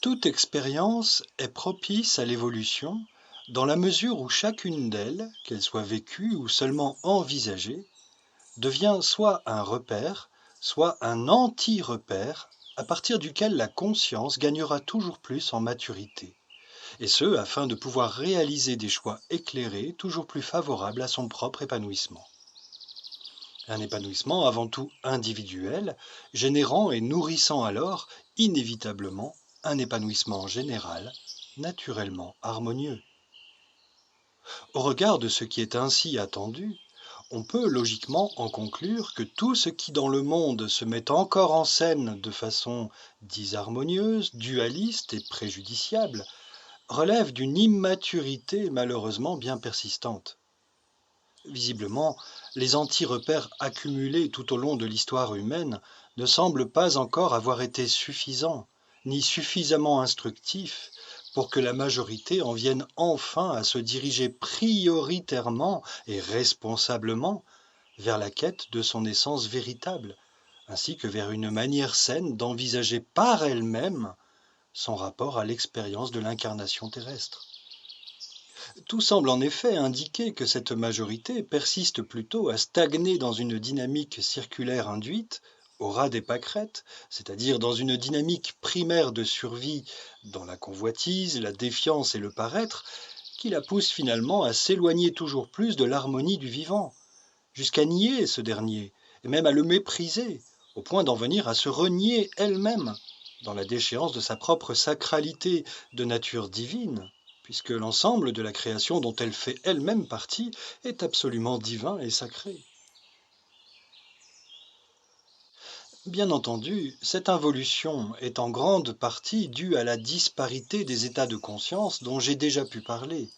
Toute expérience est propice à l'évolution dans la mesure où chacune d'elles, qu'elle soit vécue ou seulement envisagée, devient soit un repère, soit un anti-repère à partir duquel la conscience gagnera toujours plus en maturité, et ce afin de pouvoir réaliser des choix éclairés toujours plus favorables à son propre épanouissement. Un épanouissement avant tout individuel, générant et nourrissant alors inévitablement un épanouissement général, naturellement harmonieux. Au regard de ce qui est ainsi attendu, on peut logiquement en conclure que tout ce qui dans le monde se met encore en scène de façon disharmonieuse, dualiste et préjudiciable relève d'une immaturité malheureusement bien persistante. Visiblement, les anti-repères accumulés tout au long de l'histoire humaine ne semblent pas encore avoir été suffisants, ni suffisamment instructifs pour que la majorité en vienne enfin à se diriger prioritairement et responsablement vers la quête de son essence véritable, ainsi que vers une manière saine d'envisager par elle-même son rapport à l'expérience de l'incarnation terrestre. Tout semble en effet indiquer que cette majorité persiste plutôt à stagner dans une dynamique circulaire induite, au ras des pâquerettes, c'est-à-dire dans une dynamique primaire de survie dans la convoitise, la défiance et le paraître, qui la pousse finalement à s'éloigner toujours plus de l'harmonie du vivant, jusqu'à nier ce dernier, et même à le mépriser, au point d'en venir à se renier elle-même, dans la déchéance de sa propre sacralité de nature divine, puisque l'ensemble de la création dont elle fait elle-même partie est absolument divin et sacré. Bien entendu, cette involution est en grande partie due à la disparité des états de conscience dont j'ai déjà pu parler.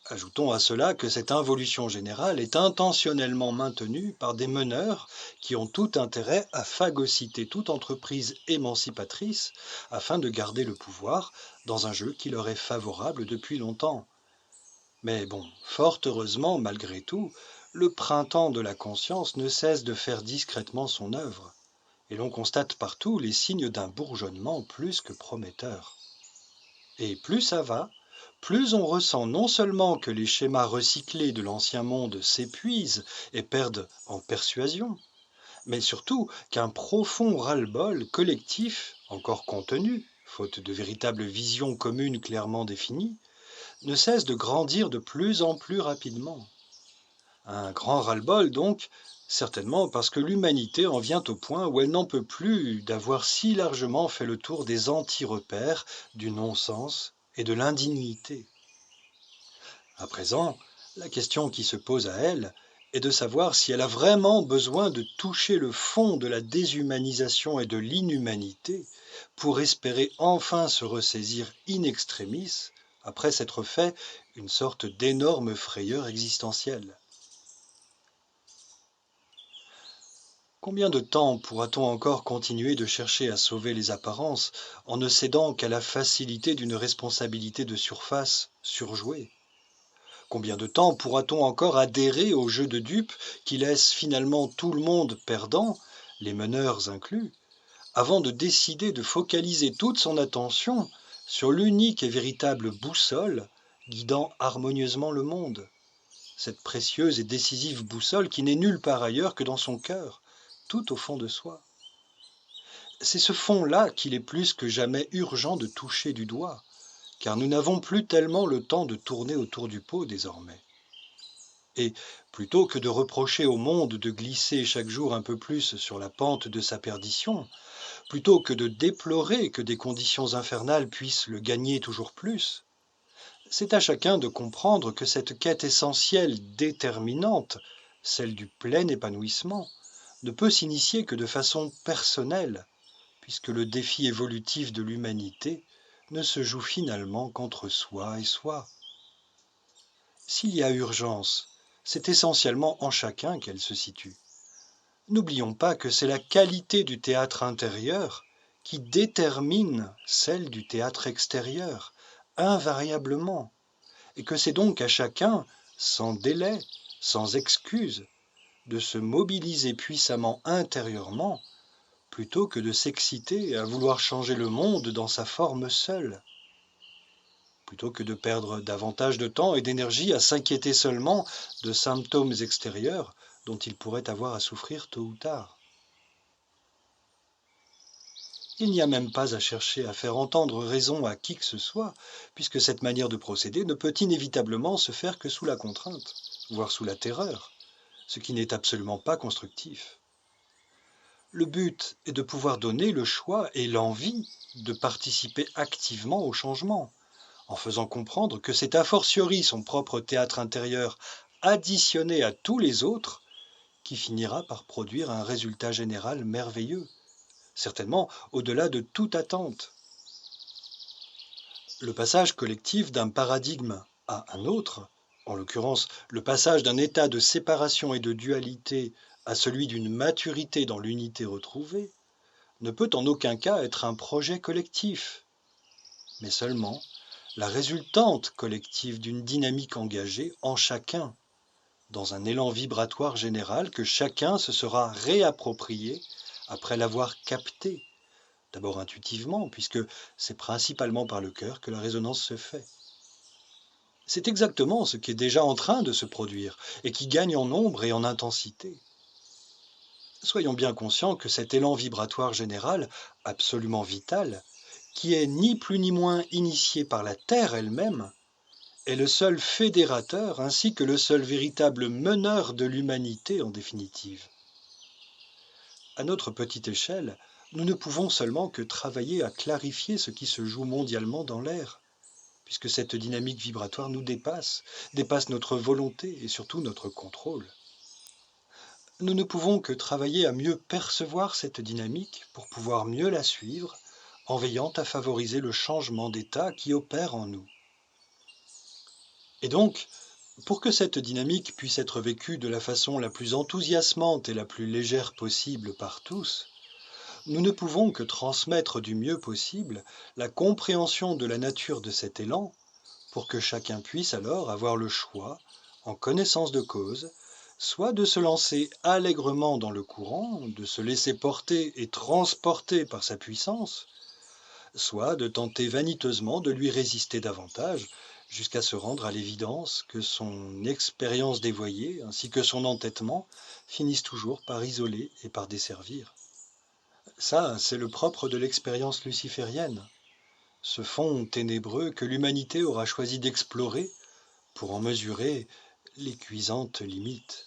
Ajoutons à cela que cette involution générale est intentionnellement maintenue par des meneurs qui ont tout intérêt à phagocyter toute entreprise émancipatrice afin de garder le pouvoir dans un jeu qui leur est favorable depuis longtemps. Mais bon, fort heureusement, malgré tout, le printemps de la conscience ne cesse de faire discrètement son œuvre, et l'on constate partout les signes d'un bourgeonnement plus que prometteur. Et plus ça va, plus on ressent non seulement que les schémas recyclés de l'ancien monde s'épuisent et perdent en persuasion, mais surtout qu'un profond ras-le-bol collectif, encore contenu, faute de véritable vision commune clairement définie, ne cesse de grandir de plus en plus rapidement. Un grand ras-le-bol donc, certainement parce que l'humanité en vient au point où elle n'en peut plus d'avoir si largement fait le tour des anti-repères, du non-sens et de l'indignité. À présent, la question qui se pose à elle est de savoir si elle a vraiment besoin de toucher le fond de la déshumanisation et de l'inhumanité pour espérer enfin se ressaisir in extremis après s'être fait une sorte d'énorme frayeur existentielle. Combien de temps pourra-t-on encore continuer de chercher à sauver les apparences en ne cédant qu'à la facilité d'une responsabilité de surface surjouée? Combien de temps pourra-t-on encore adhérer au jeu de dupes qui laisse finalement tout le monde perdant, les meneurs inclus, avant de décider de focaliser toute son attention sur l'unique et véritable boussole guidant harmonieusement le monde, cette précieuse et décisive boussole qui n'est nulle part ailleurs que dans son cœur, tout au fond de soi. C'est ce fond-là qu'il est plus que jamais urgent de toucher du doigt, car nous n'avons plus tellement le temps de tourner autour du pot désormais. Et plutôt que de reprocher au monde de glisser chaque jour un peu plus sur la pente de sa perdition, plutôt que de déplorer que des conditions infernales puissent le gagner toujours plus, c'est à chacun de comprendre que cette quête essentielle déterminante, celle du plein épanouissement, ne peut s'initier que de façon personnelle, puisque le défi évolutif de l'humanité ne se joue finalement qu'entre soi et soi. S'il y a urgence, c'est essentiellement en chacun qu'elle se situe. N'oublions pas que c'est la qualité du théâtre intérieur qui détermine celle du théâtre extérieur, invariablement, et que c'est donc à chacun, sans délai, sans excuse, de se mobiliser puissamment intérieurement plutôt que de s'exciter à vouloir changer le monde dans sa forme seule, plutôt que de perdre davantage de temps et d'énergie à s'inquiéter seulement de symptômes extérieurs dont il pourrait avoir à souffrir tôt ou tard. Il n'y a même pas à chercher à faire entendre raison à qui que ce soit, puisque cette manière de procéder ne peut inévitablement se faire que sous la contrainte, voire sous la terreur, ce qui n'est absolument pas constructif. Le but est de pouvoir donner le choix et l'envie de participer activement au changement, en faisant comprendre que c'est a fortiori son propre théâtre intérieur additionné à tous les autres qui finira par produire un résultat général merveilleux, certainement au-delà de toute attente. Le passage collectif d'un paradigme à un autre, en l'occurrence le passage d'un état de séparation et de dualité à celui d'une maturité dans l'unité retrouvée, ne peut en aucun cas être un projet collectif, mais seulement la résultante collective d'une dynamique engagée en chacun, dans un élan vibratoire général que chacun se sera réapproprié après l'avoir capté, d'abord intuitivement, puisque c'est principalement par le cœur que la résonance se fait. C'est exactement ce qui est déjà en train de se produire et qui gagne en nombre et en intensité. Soyons bien conscients que cet élan vibratoire général, absolument vital, qui est ni plus ni moins initié par la Terre elle-même, est le seul fédérateur ainsi que le seul véritable meneur de l'humanité en définitive. À notre petite échelle, nous ne pouvons seulement que travailler à clarifier ce qui se joue mondialement dans l'air, puisque cette dynamique vibratoire nous dépasse notre volonté et surtout notre contrôle. Nous ne pouvons que travailler à mieux percevoir cette dynamique pour pouvoir mieux la suivre, en veillant à favoriser le changement d'état qui opère en nous. Et donc, pour que cette dynamique puisse être vécue de la façon la plus enthousiasmante et la plus légère possible par tous, nous ne pouvons que transmettre du mieux possible la compréhension de la nature de cet élan pour que chacun puisse alors avoir le choix, en connaissance de cause, soit de se lancer allègrement dans le courant, de se laisser porter et transporter par sa puissance, soit de tenter vaniteusement de lui résister davantage, jusqu'à se rendre à l'évidence que son expérience dévoyée ainsi que son entêtement finissent toujours par isoler et par desservir. Ça, c'est le propre de l'expérience luciférienne, ce fond ténébreux que l'humanité aura choisi d'explorer pour en mesurer les cuisantes limites.